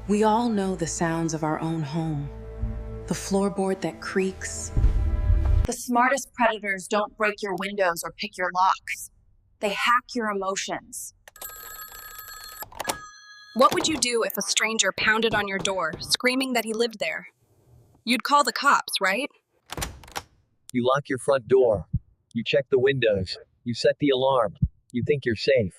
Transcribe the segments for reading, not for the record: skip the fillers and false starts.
We all know the sounds of our own home. The floorboard that creaks. The smartest predators don't break your windows or pick your locks. They hack your emotions. What would you do if a stranger pounded on your door, screaming that he lived there? You'd call the cops, right? You lock your front door. You check the windows. You set the alarm. You think you're safe.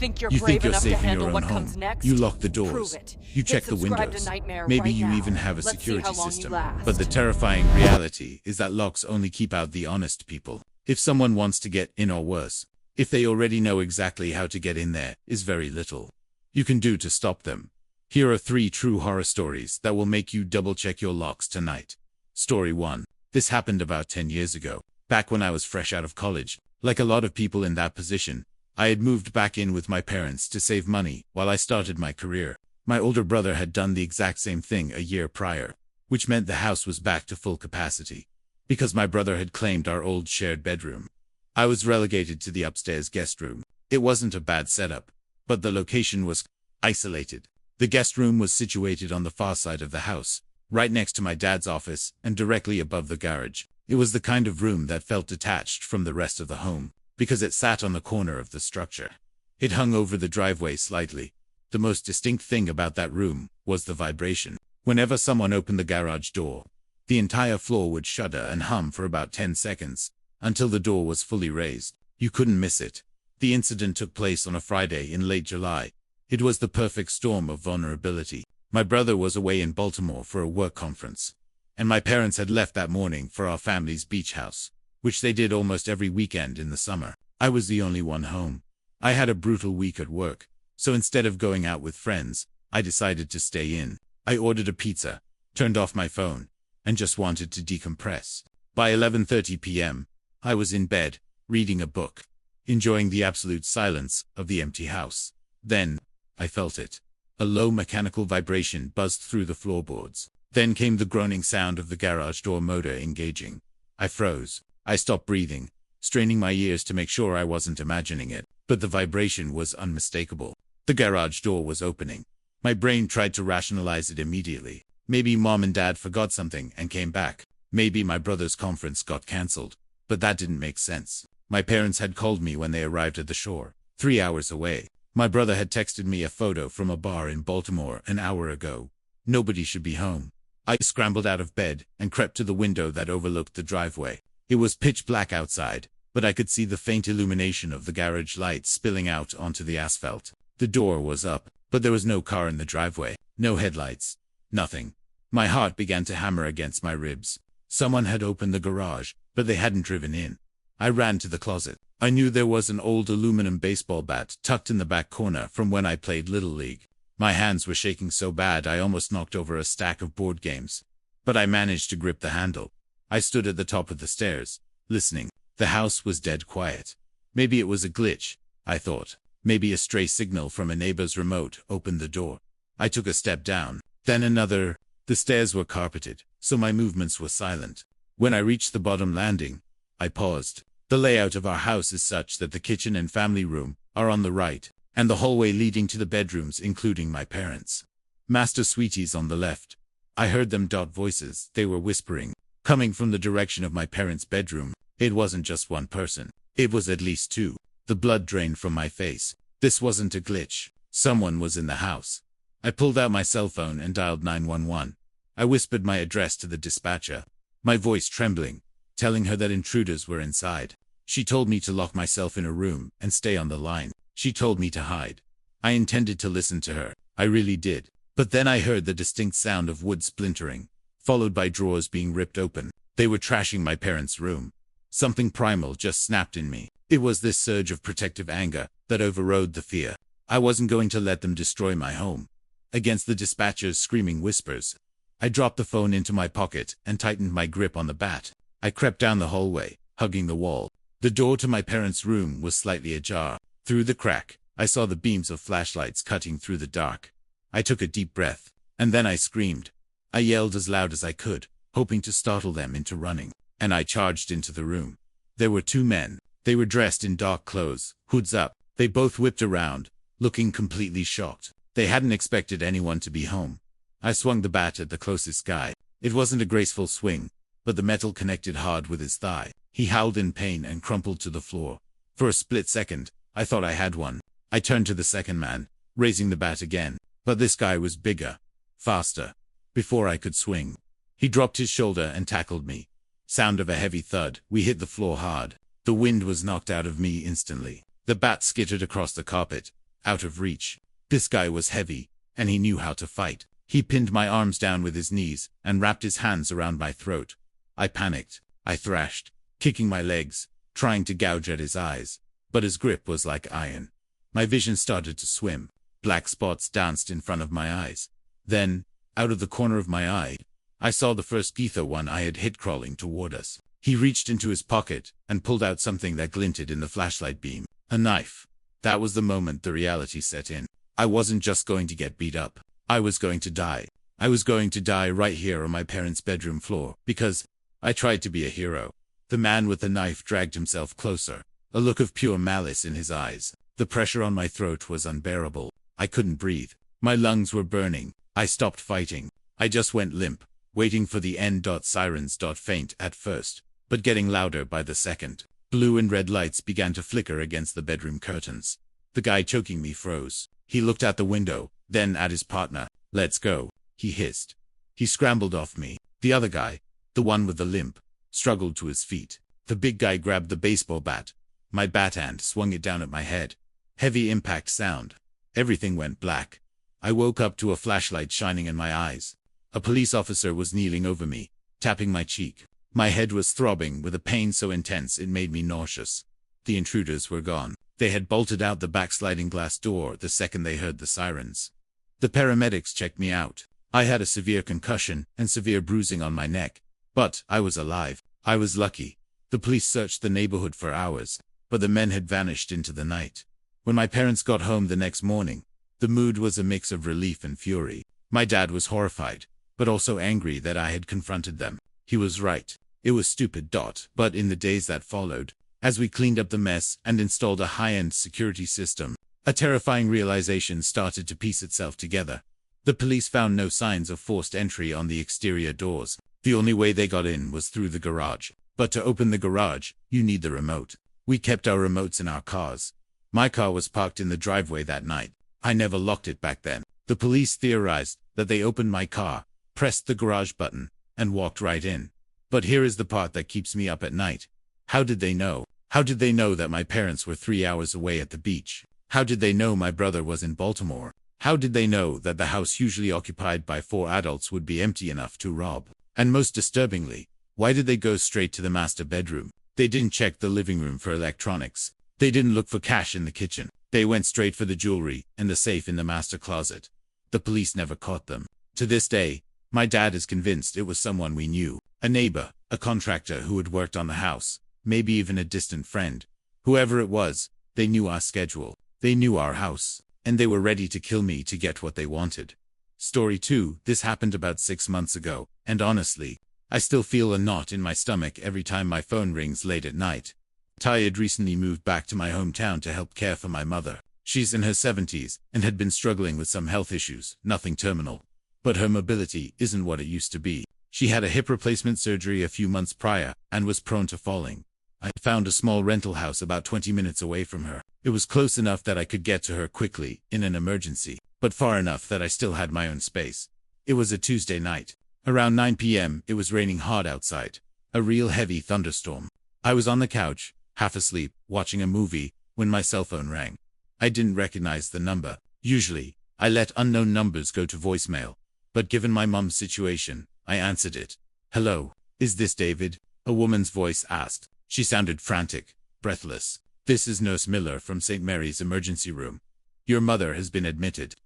You think you're safe in your own home. You lock the doors. You check the windows. Maybe you even have a security system. But the terrifying reality is that locks only keep out the honest people. If someone wants to get in, or worse, if they already know exactly how to get in, there is very little you can do to stop them. Here are 3 true horror stories that will make you double-check your locks tonight. Story 1. This happened about 10 years ago, back when I was fresh out of college. Like a lot of people in that position, I had moved back in with my parents to save money while I started my career. My older brother had done the exact same thing a year prior, which meant the house was back to full capacity. Because my brother had claimed our old shared bedroom, I was relegated to the upstairs guest room. It wasn't a bad setup, but the location was isolated. The guest room was situated on the far side of the house, right next to my dad's office and directly above the garage. It was the kind of room that felt detached from the rest of the home, because it sat on the corner of the structure. It hung over the driveway slightly. The most distinct thing about that room was the vibration. Whenever someone opened the garage door, the entire floor would shudder and hum for about 10 seconds, until the door was fully raised. You couldn't miss it. The incident took place on a Friday in late July. It was the perfect storm of vulnerability. My brother was away in Baltimore for a work conference, and my parents had left that morning for our family's beach house, which they did almost every weekend in the summer. I was the only one home. I had a brutal week at work, so instead of going out with friends, I decided to stay in. I ordered a pizza, turned off my phone, and just wanted to decompress. By 11:30 p.m., I was in bed, reading a book, enjoying the absolute silence of the empty house. Then, I felt it. A low mechanical vibration buzzed through the floorboards. Then came the groaning sound of the garage door motor engaging. I froze. I stopped breathing, straining my ears to make sure I wasn't imagining it. But the vibration was unmistakable. The garage door was opening. My brain tried to rationalize it immediately. Maybe mom and dad forgot something and came back. Maybe my brother's conference got cancelled. But that didn't make sense. My parents had called me when they arrived at the shore, 3 hours away. My brother had texted me a photo from a bar in Baltimore an hour ago. Nobody should be home. I scrambled out of bed and crept to the window that overlooked the driveway. It was pitch black outside, but I could see the faint illumination of the garage lights spilling out onto the asphalt. The door was up, but there was no car in the driveway, no headlights, nothing. My heart began to hammer against my ribs. Someone had opened the garage, but they hadn't driven in. I ran to the closet. I knew there was an old aluminum baseball bat tucked in the back corner from when I played Little League. My hands were shaking so bad I almost knocked over a stack of board games. But I managed to grip the handle. I stood at the top of the stairs, listening. The house was dead quiet. Maybe it was a glitch, I thought. Maybe a stray signal from a neighbor's remote opened the door. I took a step down, then another. The stairs were carpeted, so my movements were silent. When I reached the bottom landing, I paused. The layout of our house is such that the kitchen and family room are on the right, and the hallway leading to the bedrooms, including my parents' master suites, on the left. I heard them voices. They were whispering, coming from the direction of my parents' bedroom. It wasn't just one person. It was at least 2. The blood drained from my face. This wasn't a glitch. Someone was in the house. I pulled out my cell phone and dialed 911. I whispered my address to the dispatcher, my voice trembling, telling her that intruders were inside. She told me to lock myself in a room and stay on the line. She told me to hide. I intended to listen to her. I really did. But then I heard the distinct sound of wood splintering, followed by drawers being ripped open. They were trashing my parents' room. Something primal just snapped in me. It was this surge of protective anger that overrode the fear. I wasn't going to let them destroy my home. Against the dispatcher's screaming whispers, I dropped the phone into my pocket and tightened my grip on the bat. I crept down the hallway, hugging the wall. The door to my parents' room was slightly ajar. Through the crack, I saw the beams of flashlights cutting through the dark. I took a deep breath, and then I screamed. I yelled as loud as I could, hoping to startle them into running, and I charged into the room. There were 2 men. They were dressed in dark clothes, hoods up. They both whipped around, looking completely shocked. They hadn't expected anyone to be home. I swung the bat at the closest guy. It wasn't a graceful swing, but the metal connected hard with his thigh. He howled in pain and crumpled to the floor. For a split second, I thought I had one. I turned to the second man, raising the bat again. But this guy was bigger, faster. Before I could swing, he dropped his shoulder and tackled me. Sound of a heavy thud. We hit the floor hard. The wind was knocked out of me instantly. The bat skittered across the carpet, out of reach. This guy was heavy, and he knew how to fight. He pinned my arms down with his knees and wrapped his hands around my throat. I panicked. I thrashed, kicking my legs, trying to gouge at his eyes. But his grip was like iron. My vision started to swim. Black spots danced in front of my eyes. Then, out of the corner of my eye, I saw the first ether one I had hit crawling toward us. He reached into his pocket and pulled out something that glinted in the flashlight beam. A knife. That was the moment the reality set in. I wasn't just going to get beat up. I was going to die. I was going to die right here on my parents' bedroom floor, because I tried to be a hero. The man with the knife dragged himself closer, a look of pure malice in his eyes. The pressure on my throat was unbearable. I couldn't breathe. My lungs were burning. I stopped fighting. I just went limp, waiting for the end. Sirens. Faint at first, but getting louder by the second. Blue and red lights began to flicker against the bedroom curtains. The guy choking me froze. He looked out the window, then at his partner. "Let's go," he hissed. He scrambled off me. The other guy, the one with the limp, struggled to his feet. The big guy grabbed the baseball bat. My bat hand swung it down at my head. Heavy impact sound. Everything went black. I woke up to a flashlight shining in my eyes. A police officer was kneeling over me, tapping my cheek. My head was throbbing with a pain so intense it made me nauseous. The intruders were gone. They had bolted out the backsliding glass door the second they heard the sirens. The paramedics checked me out. I had a severe concussion and severe bruising on my neck. But I was alive. I was lucky. The police searched the neighborhood for hours, but the men had vanished into the night. When my parents got home the next morning, the mood was a mix of relief and fury. My dad was horrified, but also angry that I had confronted them. He was right. It was stupid. But in the days that followed, as we cleaned up the mess and installed a high-end security system, a terrifying realization started to piece itself together. The police found no signs of forced entry on the exterior doors. The only way they got in was through the garage. But to open the garage, you need the remote. We kept our remotes in our cars. My car was parked in the driveway that night. I never locked it back then. The police theorized that they opened my car, pressed the garage button, and walked right in. But here is the part that keeps me up at night. How did they know? How did they know that my parents were 3 hours away at the beach? How did they know my brother was in Baltimore? How did they know that the house usually occupied by 4 adults would be empty enough to rob? And most disturbingly, why did they go straight to the master bedroom? They didn't check the living room for electronics. They didn't look for cash in the kitchen. They went straight for the jewelry and the safe in the master closet. The police never caught them. To this day, my dad is convinced it was someone we knew. A neighbor, a contractor who had worked on the house, maybe even a distant friend. Whoever it was, they knew our schedule. They knew our house. And they were ready to kill me to get what they wanted. Story 2, this happened about 6 months ago, and honestly, I still feel a knot in my stomach every time my phone rings late at night. Ty had recently moved back to my hometown to help care for my mother. She's in her 70s and had been struggling with some health issues, nothing terminal. But her mobility isn't what it used to be. She had a hip replacement surgery a few months prior and was prone to falling. I found a small rental house about 20 minutes away from her. It was close enough that I could get to her quickly in an emergency, but far enough that I still had my own space. It was a Tuesday night. Around 9 p.m., it was raining hard outside. A real heavy thunderstorm. I was on the couch, half asleep, watching a movie, when my cell phone rang. I didn't recognize the number. Usually, I let unknown numbers go to voicemail. But given my mom's situation, I answered it. "Hello, is this David?" A woman's voice asked. She sounded frantic, breathless. "This is Nurse Miller from St. Mary's emergency room. Your mother has been admitted."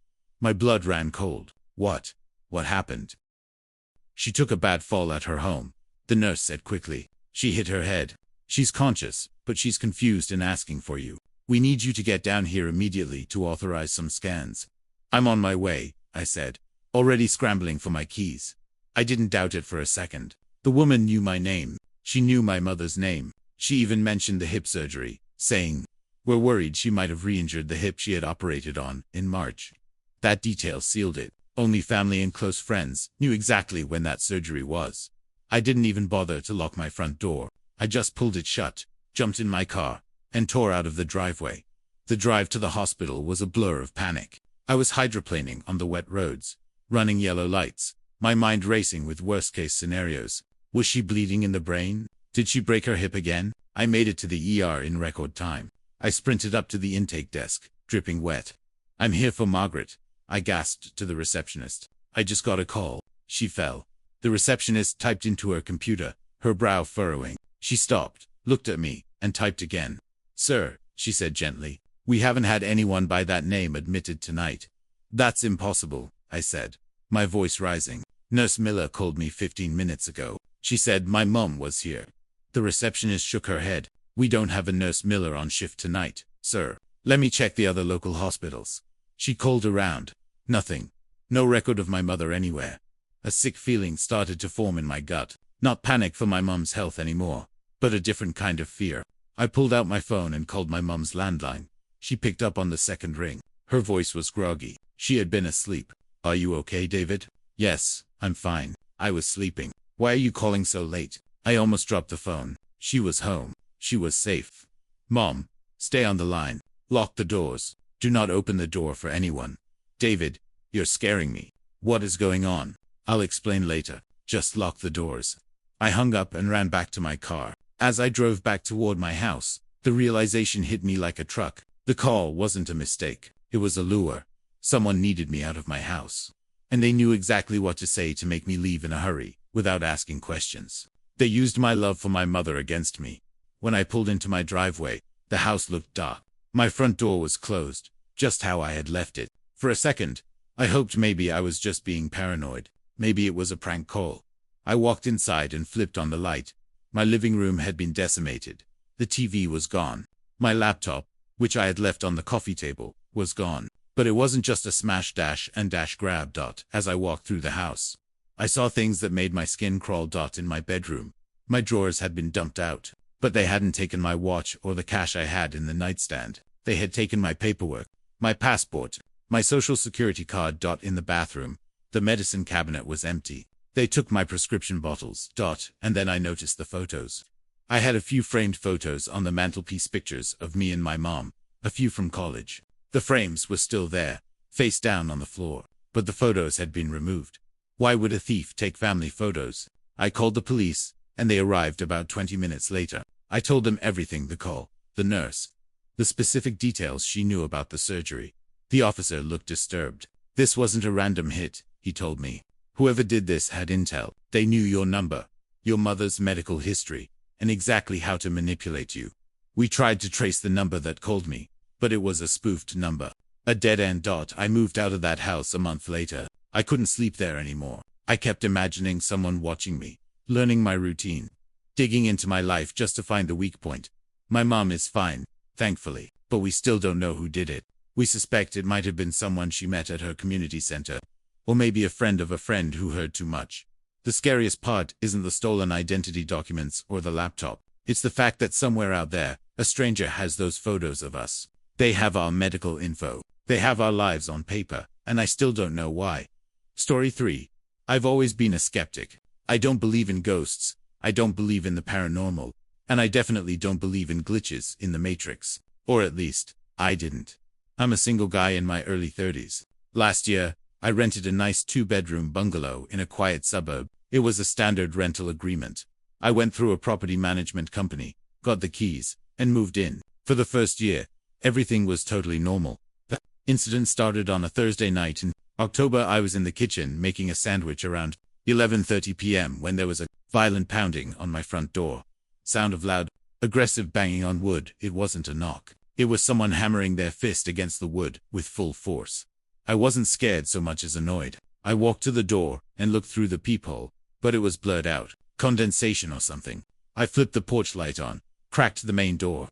My blood ran cold. What? What happened? "She took a bad fall at her home," the nurse said quickly. "She hit her head. She's conscious, but she's confused and asking for you. We need you to get down here immediately to authorize some scans." "I'm on my way," I said, already scrambling for my keys. I didn't doubt it for a second. The woman knew my name. She knew my mother's name. She even mentioned the hip surgery, saying, "We're worried she might have re-injured the hip she had operated on in March." That detail sealed it. Only family and close friends knew exactly when that surgery was. I didn't even bother to lock my front door. I just pulled it shut, jumped in my car, and tore out of the driveway. The drive to the hospital was a blur of panic. I was hydroplaning on the wet roads, running yellow lights, my mind racing with worst-case scenarios. Was she bleeding in the brain? Did she break her hip again? I made it to the ER in record time. I sprinted up to the intake desk, dripping wet. "I'm here for Margaret," I gasped to the receptionist. "I just got a call." She fell. The receptionist typed into her computer, her brow furrowing. She stopped, looked at me, and typed again. "Sir," she said gently, "we haven't had anyone by that name admitted tonight." "That's impossible," I said, my voice rising. "Nurse Miller called me 15 minutes ago. She said my mum was here." The receptionist shook her head. "We don't have a Nurse Miller on shift tonight, sir. Let me check the other local hospitals." She called around. Nothing. No record of my mother anywhere. A sick feeling started to form in my gut. Not panic for my mum's health anymore, but a different kind of fear. I pulled out my phone and called my mum's landline. She picked up on the second ring. Her voice was groggy. She had been asleep. "Are you okay, David?" "Yes, I'm fine. I was sleeping." "Why are you calling so late?" I almost dropped the phone. She was home. She was safe. "Mom, stay on the line. Lock the doors. Do not open the door for anyone." "David, you're scaring me. What is going on?" "I'll explain later. Just lock the doors." I hung up and ran back to my car. As I drove back toward my house, the realization hit me like a truck. The call wasn't a mistake. It was a lure. Someone needed me out of my house. And they knew exactly what to say to make me leave in a hurry, without asking questions. They used my love for my mother against me. When I pulled into my driveway, the house looked dark. My front door was closed, just how I had left it. For a second, I hoped maybe I was just being paranoid. Maybe it was a prank call. I walked inside and flipped on the light. My living room had been decimated. The TV was gone. My laptop, which I had left on the coffee table, was gone. But it wasn't just a smash dash and dash grab dot as I walked through the house. I saw things that made my skin crawl. In my bedroom. My drawers had been dumped out, but they hadn't taken my watch or the cash I had in the nightstand. They had taken my paperwork, my passport, my social security card. In the bathroom, the medicine cabinet was empty. They took my prescription bottles. And then I noticed the photos. I had a few framed photos on the mantelpiece, pictures of me and my mom, a few from college. The frames were still there, face down on the floor, but the photos had been removed. Why would a thief take family photos? I called the police, and they arrived about 20 minutes later. I told them everything: the call, the nurse, the specific details she knew about the surgery. The officer looked disturbed. "This wasn't a random hit," he told me. "Whoever did this had intel. They knew your number, your mother's medical history, and exactly how to manipulate you. We tried to trace the number that called me, but it was a spoofed number. A dead end. I moved out of that house a month later. I couldn't sleep there anymore. I kept imagining someone watching me, learning my routine, digging into my life just to find the weak point. My mom is fine, thankfully, but we still don't know who did it. We suspect it might have been someone she met at her community center, or maybe a friend of a friend who heard too much. The scariest part isn't the stolen identity documents or the laptop. It's the fact that somewhere out there, a stranger has those photos of us. They have our medical info. They have our lives on paper, and I still don't know why." Story 3. I've always been a skeptic. I don't believe in ghosts. I don't believe in the paranormal. And I definitely don't believe in glitches in the Matrix. Or at least, I didn't. I'm a single guy in my early 30s. Last year, I rented a nice 2-bedroom bungalow in a quiet suburb. It was a standard rental agreement. I went through a property management company, got the keys, and moved in. For the first year, everything was totally normal. The incident started on a Thursday night in October. I was in the kitchen making a sandwich around 11:30 p.m. when there was a violent pounding on my front door. Sound of loud, aggressive banging on wood. It wasn't a knock. It was someone hammering their fist against the wood with full force. I wasn't scared so much as annoyed. I walked to the door and looked through the peephole, but it was blurred out. Condensation or something. I flipped the porch light on, cracked the main door,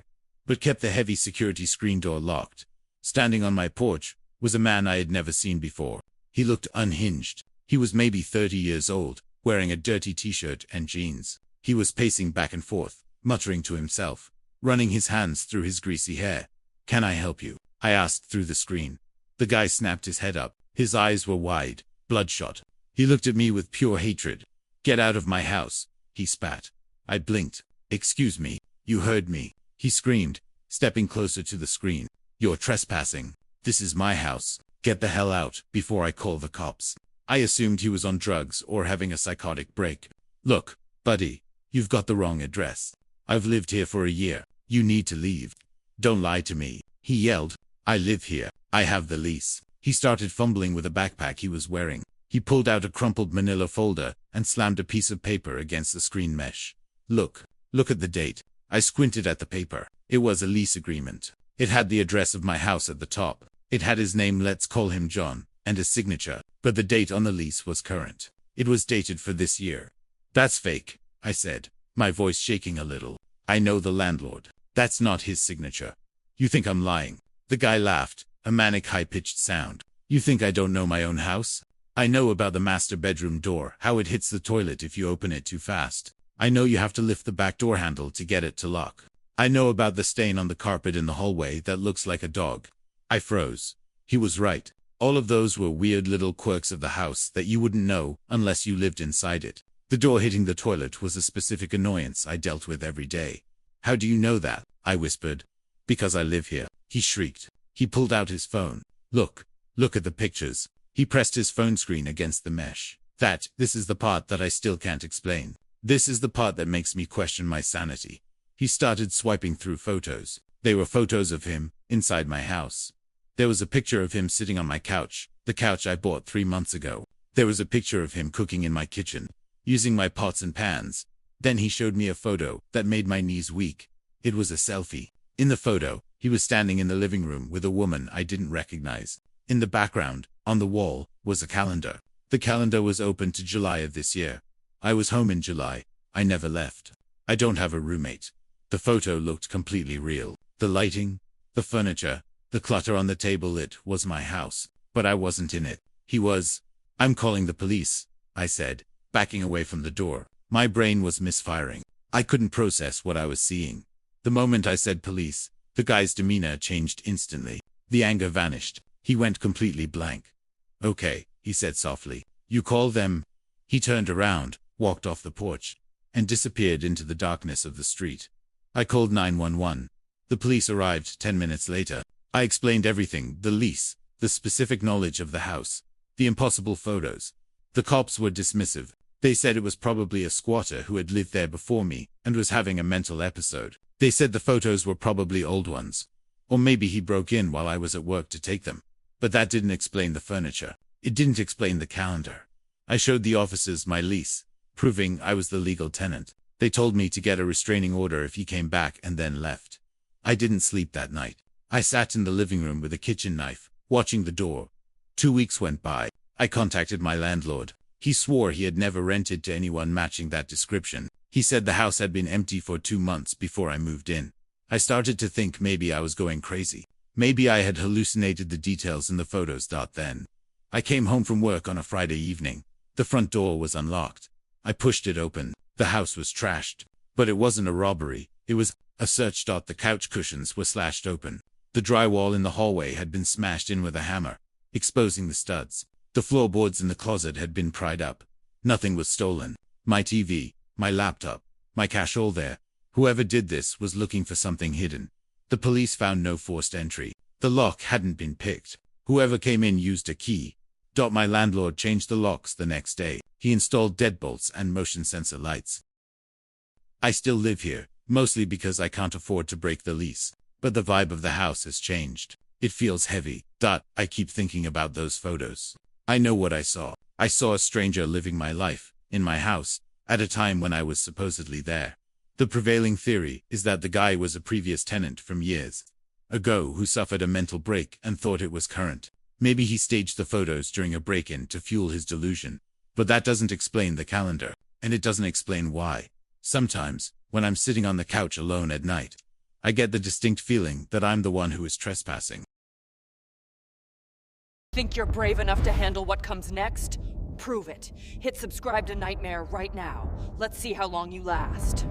but kept the heavy security screen door locked. Standing on my porch was a man I had never seen before. He looked unhinged. He was maybe 30 years old, wearing a dirty t-shirt and jeans. He was pacing back and forth, muttering to himself, running his hands through his greasy hair. "Can I help you?" I asked through the screen. The guy snapped his head up. His eyes were wide, bloodshot. He looked at me with pure hatred. "Get out of my house," he spat. I blinked. "Excuse me, you heard me," he screamed, stepping closer to the screen. "You're trespassing. This is my house. Get the hell out before I call the cops." I assumed he was on drugs or having a psychotic break. "Look, buddy, you've got the wrong address. I've lived here for a year. You need to leave." "Don't lie to me," he yelled. "I live here. I have the lease." He started fumbling with a backpack he was wearing. He pulled out a crumpled manila folder and slammed a piece of paper against the screen mesh. Look at the date." I squinted at the paper. It was a lease agreement. It had the address of my house at the top. It had his name, let's call him John, and his signature, but the date on the lease was current. It was dated for this year. "That's fake," I said, my voice shaking a little. "I know the landlord. That's not his signature." "You think I'm lying?" The guy laughed, a manic high-pitched sound. "You think I don't know my own house? I know about the master bedroom door, how it hits the toilet if you open it too fast. I know you have to lift the back door handle to get it to lock. I know about the stain on the carpet in the hallway that looks like a dog." I froze. He was right. All of those were weird little quirks of the house that you wouldn't know unless you lived inside it. The door hitting the toilet was a specific annoyance I dealt with every day. "How do you know that?" I whispered. "Because I live here," he shrieked. He pulled out his phone. Look at the pictures." He pressed his phone screen against the mesh. This is the part that I still can't explain. This is the part that makes me question my sanity." He started swiping through photos. They were photos of him, inside my house. There was a picture of him sitting on my couch, the couch I bought 3 months ago. There was a picture of him cooking in my kitchen, using my pots and pans. Then he showed me a photo that made my knees weak. It was a selfie. In the photo, he was standing in the living room with a woman I didn't recognize. In the background, on the wall, was a calendar. The calendar was open to July of this year. I was home in July. I never left. I don't have a roommate. The photo looked completely real. The lighting, the furniture, the clutter on the table, it was my house. But I wasn't in it. He was. "I'm calling the police," I said, backing away from the door. My brain was misfiring. I couldn't process what I was seeing. The moment I said police, the guy's demeanor changed instantly. The anger vanished. He went completely blank. "Okay," he said softly. "You call them." He turned around, walked off the porch, and disappeared into the darkness of the street. I called 911. The police arrived 10 minutes later. I explained everything, the lease, the specific knowledge of the house, the impossible photos. The cops were dismissive. They said it was probably a squatter who had lived there before me and was having a mental episode. They said the photos were probably old ones. Or maybe he broke in while I was at work to take them. But that didn't explain the furniture. It didn't explain the calendar. I showed the officers my lease, proving I was the legal tenant. They told me to get a restraining order if he came back and then left. I didn't sleep that night. I sat in the living room with a kitchen knife, watching the door. 2 weeks went by. I contacted my landlord. He swore he had never rented to anyone matching that description. He said the house had been empty for 2 months before I moved in. I started to think maybe I was going crazy. Maybe I had hallucinated the details in the photos. Then I came home from work on a Friday evening. The front door was unlocked. I pushed it open. The house was trashed. But it wasn't a robbery. It was a search. The couch cushions were slashed open. The drywall in the hallway had been smashed in with a hammer, exposing the studs. The floorboards in the closet had been pried up. Nothing was stolen. My TV, my laptop, my cash, all there. Whoever did this was looking for something hidden. The police found no forced entry. The lock hadn't been picked. Whoever came in used a key. My landlord changed the locks the next day. He installed deadbolts and motion sensor lights. I still live here, mostly because I can't afford to break the lease. But the vibe of the house has changed. It feels heavy. I keep thinking about those photos. I know what I saw. I saw a stranger living my life, in my house, at a time when I was supposedly there. The prevailing theory is that the guy was a previous tenant from years ago who suffered a mental break and thought it was current. Maybe he staged the photos during a break-in to fuel his delusion. But that doesn't explain the calendar, and it doesn't explain why. Sometimes, when I'm sitting on the couch alone at night, I get the distinct feeling that I'm the one who is trespassing. Think you're brave enough to handle what comes next? Prove it. Hit subscribe to Nightmare right now. Let's see how long you last.